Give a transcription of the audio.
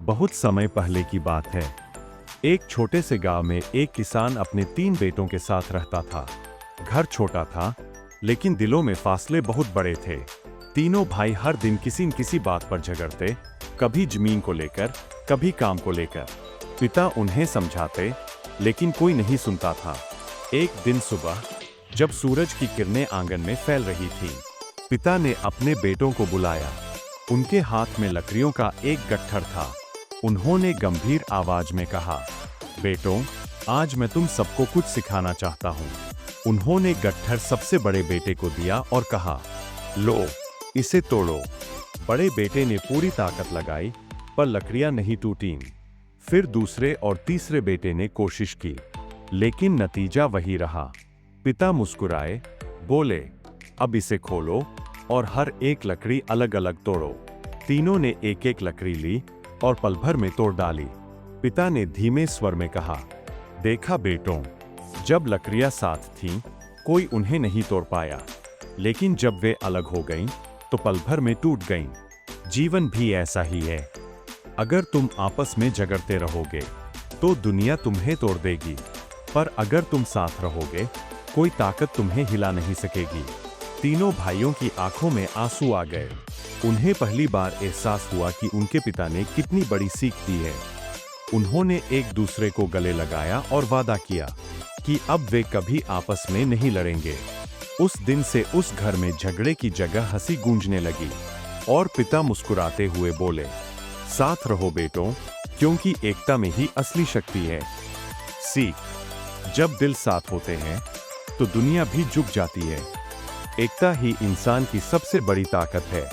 बहुत समय पहले की बात है। एक छोटे से गांव में एक किसान अपने 3 बेटों के साथ रहता था। घर छोटा था, लेकिन दिलों में फासले बहुत बड़े थे। तीनों भाई हर दिन किसी न किसी बात पर झगड़ते, कभी जमीन को लेकर, कभी काम को लेकर। पिता उन्हें समझाते, लेकिन कोई नहीं सुनता था। एक दिन सुबह, जब सूरज की किरणें आंगन में फैल रही थीं, पिता ने अपने बेटों को बुलाया। उनके हाथ में लकड़ियों का एक गट्ठर था। उन्होंने गंभीर आवाज में कहा, बेटों, आज मैं तुम सबको कुछ सिखाना चाहता हूँ। उन्होंने गट्ठर सबसे बड़े बेटे को दिया और कहा, लो, इसे तोड़ो। बड़े बेटे ने पूरी ताकत लगाई, पर लकड़ियां नहीं टूटीं। फिर दूसरे और तीसरे बेटे ने कोशिश की, लेकिन नतीजा वही रहा। पिता मुस्कुराए, बोले, अब इसे खोलो और हर एक लकड़ी अलग अलग तोड़ो। तीनों ने एक एक लकड़ी ली और पल भर में तोड़ डाली। पिता ने धीमे स्वर में कहा, देखा बेटों, जब लकड़ियां साथ थीं, कोई उन्हें नहीं तोड़ पाया, लेकिन जब वे अलग हो गईं, तो पल भर में टूट गईं। जीवन भी ऐसा ही है। अगर तुम आपस में झगड़ते रहोगे, तो दुनिया तुम्हें तोड़ देगी, पर अगर तुम साथ रहोगे, कोई ताकत तुम्हें हिला नहीं सकेगी। तीनों भाइयों की आंखों में आंसू आ गए। उन्हें पहली बार एहसास हुआ कि उनके पिता ने कितनी बड़ी सीख दी है। उन्होंने एक दूसरे को गले लगाया और वादा किया कि अब वे कभी आपस में नहीं लड़ेंगे। उस दिन से उस घर में झगड़े की जगह हंसी गूंजने लगी और पिता मुस्कुराते हुए बोले, साथ रहो बेटों, क्योंकि एकता में ही असली शक्ति है। सीख, जब दिल साथ होते हैं, तो दुनिया भी झुक जाती है। एकता ही इंसान की सबसे बड़ी ताकत है।